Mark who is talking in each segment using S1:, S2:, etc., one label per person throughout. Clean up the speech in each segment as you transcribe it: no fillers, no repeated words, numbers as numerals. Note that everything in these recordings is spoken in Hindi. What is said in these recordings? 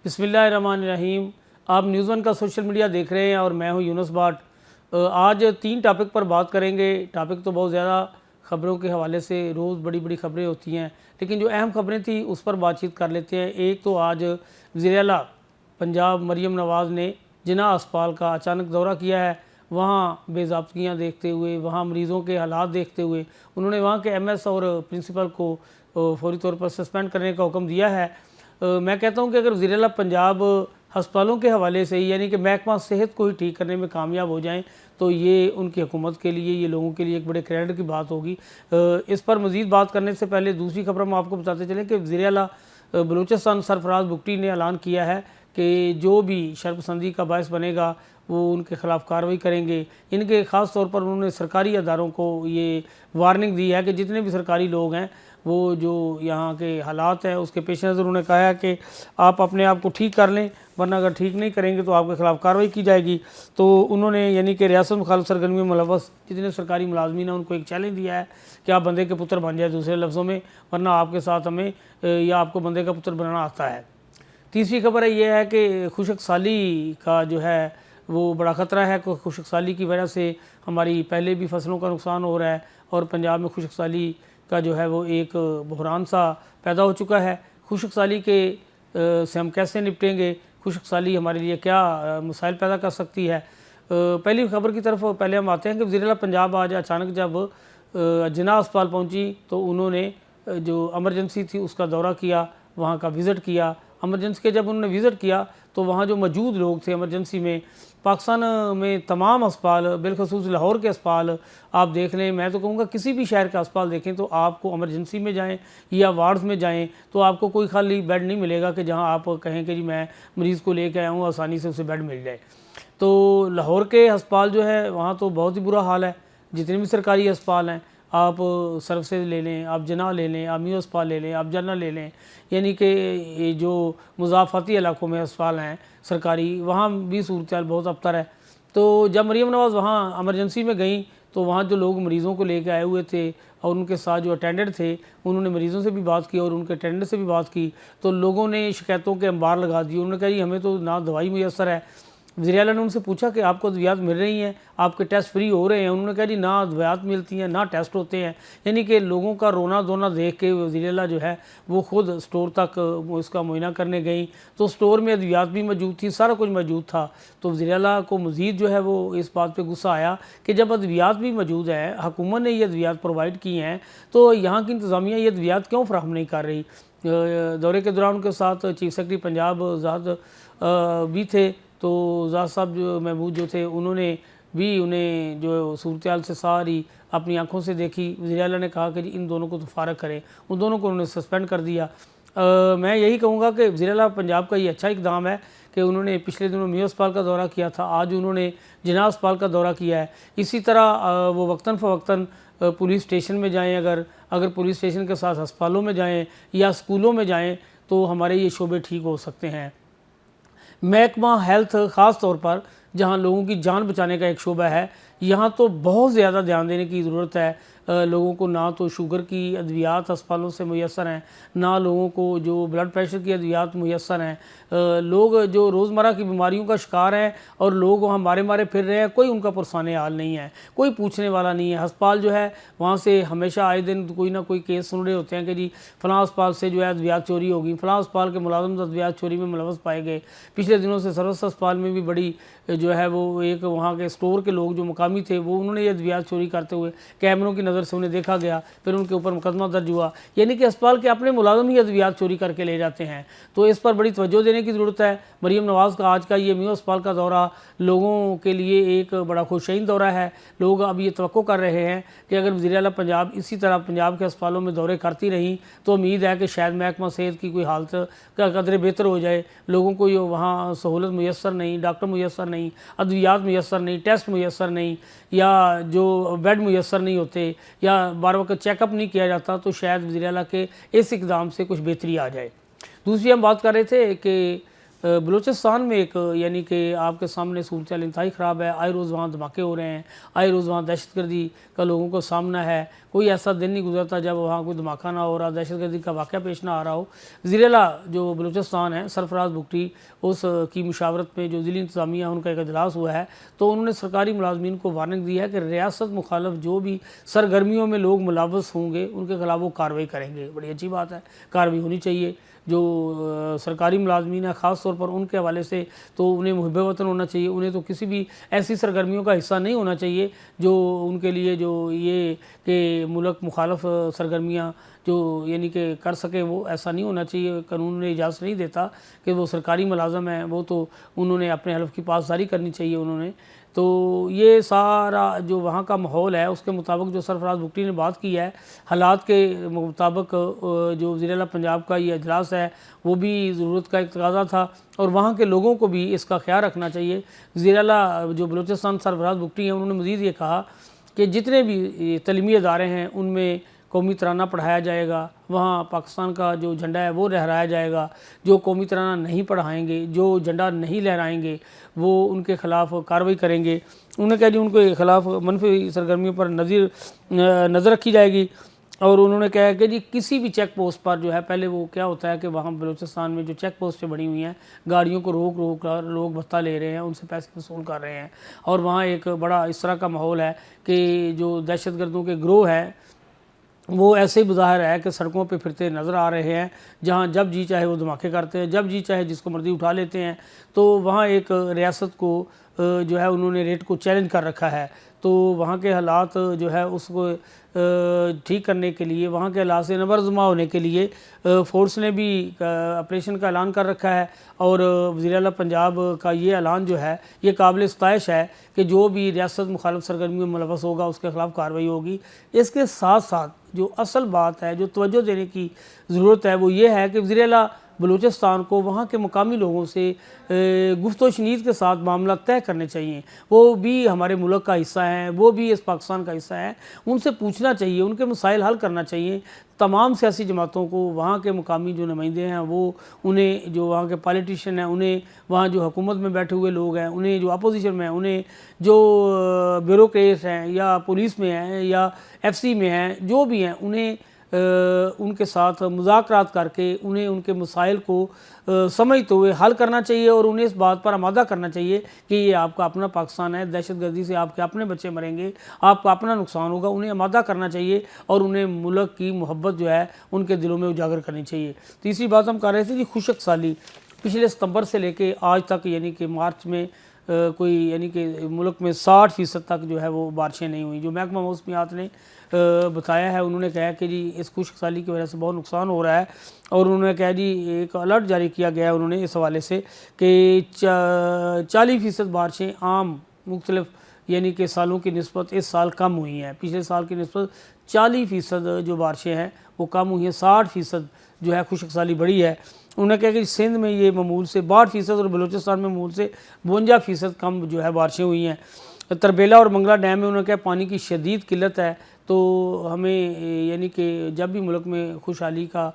S1: बिस्मिल्लाहिर्रहमानिर्रहीम। आप न्यूज़ वन का सोशल मीडिया देख रहे हैं और मैं हूं यूनुस बाट। आज 3 टॉपिक पर बात करेंगे। टॉपिक तो बहुत ज़्यादा ख़बरों के हवाले से रोज़ बड़ी बड़ी ख़बरें होती हैं, लेकिन जो अहम ख़बरें थी उस पर बातचीत कर लेते हैं। एक तो आज वज़ीर आला पंजाब मरीम नवाज़ ने जिन्ना अस्पताल का अचानक दौरा किया है। वहाँ बेज़ाब्तियाँ देखते हुए, वहाँ मरीज़ों के हालात देखते हुए उन्होंने वहाँ के MS और प्रिंसिपल को फौरी तौर पर सस्पेंड करने का हुक्म दिया है। मैं कहता हूँ कि अगर वज़ीर आला पंजाब हस्पतालों के हवाले से ही, यानी कि महकमा सेहत को ही ठीक करने में कामयाब हो जाएं, तो ये उनकी हुकूमत के लिए, ये लोगों के लिए एक बड़े क्रेडिट की बात होगी। इस पर मज़ीद बात करने से पहले दूसरी खबर हम आपको बताते चलें कि वज़ीर आला बलूचिस्तान सरफराज बुगटी ने ऐलान किया है कि जो भी शर्पसंदी का बायस बनेगा वो उनके ख़िलाफ़ कार्रवाई करेंगे। इनके ख़ास तौर पर उन्होंने सरकारी अदारों को ये वार्निंग दी है कि जितने भी सरकारी लोग हैं वो जो यहाँ के हालात हैं उसके पेश नज़र उन्होंने कहा है कि आप अपने आप को ठीक कर लें, वरना अगर ठीक नहीं करेंगे तो आपके ख़िलाफ़ कार्रवाई की जाएगी। तो उन्होंने यानी कि रियासत मुखालिफ सरगर्मी में मुलव्वस जितने सरकारी मुलाजमीन हैं उनको एक चैलेंज दिया है कि आप बंदे के पुत्र बन जाए, दूसरे लफ्ज़ों में, वरना आपके साथ हमें या आपको बंदे का पुत्र बनाना आता है। तीसरी खबर है ये है कि खुशक साली का जो है वो बड़ा ख़तरा है। खुशक साली की वजह से हमारी पहले भी फसलों का नुकसान हो रहा है और पंजाब में खुशक साली का जो है वो एक बहरान सा पैदा हो चुका है। खुशक साली के से हम कैसे निपटेंगे, खुशक साली हमारे लिए क्या मसाइल पैदा कर सकती है। पहली खबर की तरफ पहले हम आते हैं कि वज़ीर आला पंजाब आज अचानक जब जिन्ना अस्पताल पहुंची तो उन्होंने जो एमरजेंसी थी उसका दौरा किया, वहाँ का विज़िट किया। एमरजेंसी के जब उन्होंने विज़िट किया तो वहाँ जो मौजूद लोग थे एमरजेंसी में, पाकिस्तान में तमाम अस्पताल, बिलखसूस लाहौर के अस्पताल आप देख लें, मैं तो कहूँगा किसी भी शहर का अस्पताल देखें तो आपको एमरजेंसी में जाएं या वार्ड्स में जाएं तो आपको कोई खाली बेड नहीं मिलेगा कि जहाँ आप कहें कि जी मैं मरीज़ को लेकर आया हूँ, आसानी से उसे बेड मिल जाए। तो लाहौर के अस्पताल जो है वहाँ तो बहुत ही बुरा हाल है। जितने भी सरकारी अस्पताल हैं, आप सर्विसेज ले लें, आप जिन्ना ले लें, आप न्यू अस्पताल ले लें, आप जन्ना ले लें, यानी कि जो मुज़ाफ़ाती इलाकों में अस्पताल हैं सरकारी, वहाँ भी सूरत हाल बहुत अबतर है। तो जब मरीम नवाज़ वहाँ एमरजेंसी में गई तो वहाँ जो लोग मरीज़ों को लेकर आए हुए थे और उनके साथ जो अटेंडेंट थे उन्होंने मरीज़ों से भी बात की और उनके अटेंडेंट से भी बात की। तो लोगों ने शिकायतों के अंबार लगा दिए। उन्होंने कहा जी हमें तो ना दवाई मुयसर है। वज़ीर आला ने उनसे पूछा कि आपको दवाइयाँ मिल रही हैं, आपके टेस्ट फ्री हो रहे हैं? उन्होंने कहा जी ना दवाइयाँ मिलती हैं ना टेस्ट होते हैं। यानी कि लोगों का रोना धोना देख के वज़ीर आला जो है वो ख़ुद स्टोर तक उसका मुआयना करने गई तो स्टोर में दवाइयाँ भी मौजूद थी, सारा कुछ मौजूद था। तो वज़ीर आला को मज़ीद जो है वो इस बात पर गुस्सा आया कि जब अद्वियात भी मौजूद है, हुकूमत ने ये अद्वियात प्रोवाइड की हैं, तो यहाँ की इंतज़ामिया ये अद्वियात क्यों फ़राहम नहीं कर रही। दौरे के दौरान उनके साथ चीफ सेक्रेटरी पंजाब ज़ाद भी थे। तो ज़ाद साहब जो महमूद जो थे उन्होंने भी उन्हें जो सूरत हाल से सारी अपनी आंखों से देखी। वज़ीर आला ने कहा कि जी इन दोनों को तो फारग करें, उन दोनों को उन्होंने सस्पेंड कर दिया। मैं यही कहूँगा कि वज़ीर आला पंजाब का ये अच्छा इकदाम है कि उन्होंने पिछले दिनों मियाँ अस्पताल का दौरा किया था, आज उन्होंने जिन्ना अस्पताल का दौरा किया है। इसी तरह वो वक्तन फ़वक्तन पुलिस स्टेशन में जाएँ, अगर पुलिस स्टेशन के साथ अस्पतालों में जाएँ या स्कूलों में जाएँ तो हमारे ये शोबे ठीक हो सकते हैं। महकमा हेल्थ ख़ास तौर पर जहाँ लोगों की जान बचाने का एक शोबा है, यहाँ तो बहुत ज़्यादा ध्यान देने की ज़रूरत है। लोगों को ना तो शुगर की अद्वियात अस्पतालों से मुयसर हैं, ना लोगों को जो ब्लड प्रेशर की अद्वियात मुयसर हैं। लोग जो रोज़मर्रा की बीमारियों का शिकार हैं और लोग वहाँ मारे मारे फिर रहे हैं, कोई उनका पुरसाने हाल नहीं है, कोई पूछने वाला नहीं है। अस्पताल जो है वहाँ से हमेशा आए दिन कोई ना कोई केस सुन रहे होते हैं कि जी फ़लाँ अस्पताल से जो है अद्वियात चोरी होगी, फ़लाँ अस्पताल के मुलाजम अद्वियात चोरी में मुलव्वस पाए गए। पिछले दिनों से सरवस्त अस्पताल में भी बड़ी जो है वो एक वहाँ के स्टोर के लोग जो मुकामी थे वो उन्होंने ये अद्वियात चोरी करते हुए कैमरों की नज़र से उन्हें देखा गया, फिर उनके ऊपर मुकदमा दर्ज हुआ। यानी कि अस्पताल के अपने मुलाजम ही अद्वियात चोरी करके ले जाते हैं। तो इस पर बड़ी तवज्जो देने की ज़रूरत है। मरीम नवाज़ का आज का ये मियाँ अस्पताल का दौरा लोगों के लिए एक बड़ा खुशैन दौरा है। लोग अब ये तवक्को कर रहे हैं कि अगर वज़ीर आला पंजाब इसी तरह पंजाब के अस्पतालों में दौरे करती रहीं तो उम्मीद है कि शायद महकमा सेहत की कोई हालत का कदरे बेहतर हो जाए। लोगों को ये वहाँ सहूलत मुयसर नहीं, डॉक्टर मुयसर नहीं, अद्वियात मुयसर नहीं, टेस्ट मुयसर नहीं, या जो बेड मुयसर नहीं होते, या बार वक्त चेकअप नहीं किया जाता, तो शायद वज़ीर आला के इस इक़दाम से कुछ बेहतरी आ जाए। दूसरी हम बात कर रहे थे कि बलूचिस्तान में एक यानी कि आपके सामने सूरत इंतहाई ख़राब है। आए रोज़ वहाँ धमाके हो रहे हैं, आए रोज़ वहाँ दहशतगर्दी का लोगों को सामना है। कोई ऐसा दिन नहीं गुजरता जब वहाँ कोई धमाका ना हो रहा, दहशतगर्दी का वाक़या पेश ना आ रहा हो। ज़िला जो बलूचिस्तान है, सरफराज बुगटी, उस की मुशावरत में जो ज़िली इंतज़ामिया उनका एक इजलास हुआ है, तो उन्होंने सरकारी मुलाजमीन को वार्निंग दी है कि रियासत मुखालफ जो भी सरगर्मियों में लोग मुलव्वस होंगे उनके खिलाफ वो कार्रवाई करेंगे। बड़ी अच्छी बात है, कार्रवाई होनी चाहिए। जो सरकारी मुलाजमीन है ख़ास तौर पर उनके हवाले से तो उन्हें मुहिब वतन होना चाहिए। उन्हें तो किसी भी ऐसी सरगर्मियों का हिस्सा नहीं होना चाहिए जो उनके लिए जो ये कि मुल्क मुखालफ सरगर्मियाँ जो यानी कि कर सके, वो ऐसा नहीं होना चाहिए। कानून ने इजाज़त नहीं देता कि वो सरकारी मुलाजम है, वो तो उन्होंने अपने हल्फ की पासदारी करनी चाहिए उन्होंने। तो ये सारा जो वहाँ का माहौल है उसके मुताबिक जो सरफराज बुगटी ने बात की है, हालात के मुताबिक जो ज़िला पंजाब का ये अजलास है वो भी ज़रूरत का एक तकाज़ा था और वहाँ के लोगों को भी इसका ख्याल रखना चाहिए। ज़िला जो बलूचिस्तान सरफराज बुगटी हैं उन्होंने मज़ीद ये कहा कि जितने भी तलीमी अदारे हैं उनमें कौमी तराना पढ़ाया जाएगा, वहाँ पाकिस्तान का जो झंडा है वो लहराया जाएगा। जो कौमी तराना नहीं पढ़ाएंगे, जो झंडा नहीं लहराएंगे, वो उनके ख़िलाफ़ कार्रवाई करेंगे। उन्होंने कहा जी उनके ख़िलाफ़ मनफी सरगर्मियों पर नज़र रखी जाएगी। और उन्होंने कहा कि जी किसी भी चेक पोस्ट पर जो है, पहले वो क्या होता है कि वहाँ बलूचिस्तान में जो चेक पोस्टें बनी हुई हैं, गाड़ियों को रोक रोक कर लोग भत्ता ले रहे हैं, उनसे पैसे वसूल कर रहे हैं और वहाँ एक बड़ा इस तरह का माहौल है कि जो दहशतगर्दों के गिरोह है वो ऐसे ही बज़ाहिर है कि सड़कों पे फिरते नज़र आ रहे हैं, जहाँ जब जी चाहे वो धमाके करते हैं, जब जी चाहे जिसको मर्ज़ी उठा लेते हैं। तो वहाँ एक रियासत को जो है उन्होंने रेट को चैलेंज कर रखा है। तो वहाँ के हालात जो है उसको ठीक करने के लिए, वहाँ के हालात से नबरजमा होने के लिए फ़ोर्स ने भी ऑपरेशन का ऐलान कर रखा है। और वज़ीर-ए-आला पंजाब का ये ऐलान जो है ये काबिल सताइश है कि जो भी रियासत मुखालिफ सरगर्मियों में मुलव्वस होगा उसके ख़िलाफ़ कार्रवाई होगी। इसके साथ साथ जो असल बात है, जो तवज्जो देने की ज़रूरत है, वो ये है कि वज़ीर-ए-आला बलूचिस्तान को वहाँ के मुकामी लोगों से गुफ्तो शनीद के साथ मामला तय करने चाहिए। वो भी हमारे मुल्क का हिस्सा हैं, वो भी इस पाकिस्तान का हिस्सा है, उनसे पूछना चाहिए, उनके मसाइल हल करना चाहिए। तमाम सियासी जमातों को, वहाँ के मुकामी जो नुमाइंदे हैं वो उन्हें, जो वहाँ के पॉलिटिशियन हैं उन्हें, वहाँ जो हुकूमत में बैठे हुए लोग हैं उन्हें, जो अपोजिशन में हैं उन्हें, जो ब्यूरोक्रेट्स हैं या पुलिस में हैं या FC में हैं, जो भी हैं, उन्हें उनके साथ मुज़ाकरात करके उन्हें उनके मसाइल को समझते हुए हल करना चाहिए और उन्हें इस बात पर आमादा करना चाहिए कि ये आपका अपना पाकिस्तान है, दहशतगर्दी से आपके अपने बच्चे मरेंगे, आपका अपना नुकसान होगा। उन्हें आमादा करना चाहिए और उन्हें मुल्क की मोहब्बत जो है उनके दिलों में उजागर करनी चाहिए। तीसरी बात हम कर रहे थे जी खुशक साली। पिछले सितंबर से लेके आज तक यानी कि मार्च में कोई यानी कि मुल्क में 60% तक जो है वो बारिशें नहीं हुई। जो महकमा मौसमियात ने बताया है, उन्होंने कहा कि जी इस खुश्क साली की वजह से बहुत नुकसान हो रहा है और उन्होंने कहा जी एक अलर्ट जारी किया गया है उन्होंने इस हवाले से कि 40% बारिशें आम मुख्तलिफ यानी कि सालों की निस्बत इस साल कम हुई हैं। पिछले साल की निस्बत 40% जो बारिशें हैं वो कम हुई हैं, 60% जो है खुश्क साली बढ़ी है। उन्होंने कहा कि सिंध में ये मामूल से 62% और बलूचिस्तान में मामूल से 52% कम जो है बारिशें हुई हैं। तरबेला और मंगला डैम में उन्होंने कहा पानी की शदीद किल्लत है, तो हमें यानी कि जब भी मुल्क में खुशहाली का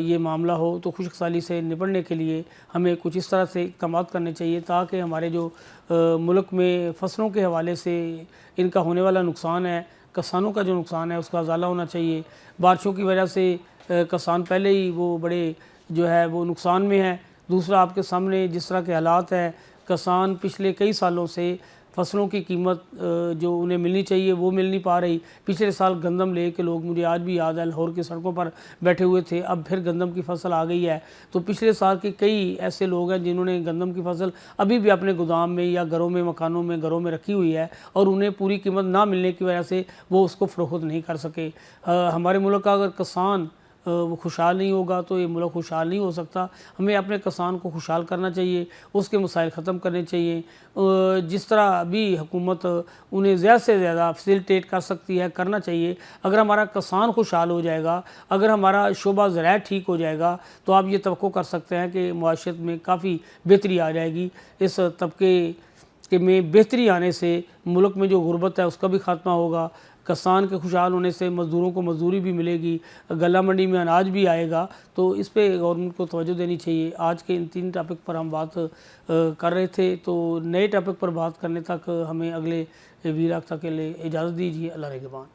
S1: ये मामला हो तो खुश्क साली से निपटने के लिए हमें कुछ इस तरह से इक़दाम करने चाहिए ताकि हमारे जो मुल्क में फसलों के हवाले से इनका होने वाला नुकसान है, किसानों का जो नुकसान है उसका अज़ाला होना चाहिए। बारिशों की वजह से किसान पहले ही वो बड़े जो है वो नुकसान में है। दूसरा, आपके सामने जिस तरह के हालात हैं, किसान पिछले कई सालों से फसलों की कीमत जो उन्हें मिलनी चाहिए वो मिल नहीं पा रही। पिछले साल गंदम ले के लोग, मुझे आज भी याद है, लाहौर की सड़कों पर बैठे हुए थे। अब फिर गंदम की फसल आ गई है, तो पिछले साल के कई ऐसे लोग हैं जिन्होंने गंदम की फसल अभी भी अपने गोदाम में या घरों में, मकानों में, घरों में रखी हुई है और उन्हें पूरी कीमत ना मिलने की वजह से वो उसको फ़रोख्त नहीं कर सके। हमारे मुल्क का अगर किसान वो खुशहाल नहीं होगा तो ये मुल्क खुशहाल नहीं हो सकता। हमें अपने किसान को खुशहाल करना चाहिए, उसके मसाइल ख़त्म करने चाहिए। जिस तरह भी हुकूमत उन्हें ज़्यादा से ज़्यादा फैसिलिटेट कर सकती है करना चाहिए। अगर हमारा किसान खुशहाल हो जाएगा, अगर हमारा शोबा ज़राअत ठीक हो जाएगा, तो आप ये तवक्को कर सकते हैं कि मुआशरत में काफ़ी बेहतरी आ जाएगी। इस तबके में बेहतरी आने से मुल्क में जो गुर्बत है उसका भी ख़ात्मा होगा, किसान के खुशहाल होने से मज़दूरों को मजदूरी भी मिलेगी, गला मंडी में अनाज भी आएगा। तो इस पे गवर्नमेंट को तवज्जो देनी चाहिए। आज के इन 3 टॉपिक पर हम बात कर रहे थे, तो नए टॉपिक पर बात करने तक हमें अगले वीक तक के लिए इजाज़त दीजिए। अल्लाह निगहबान।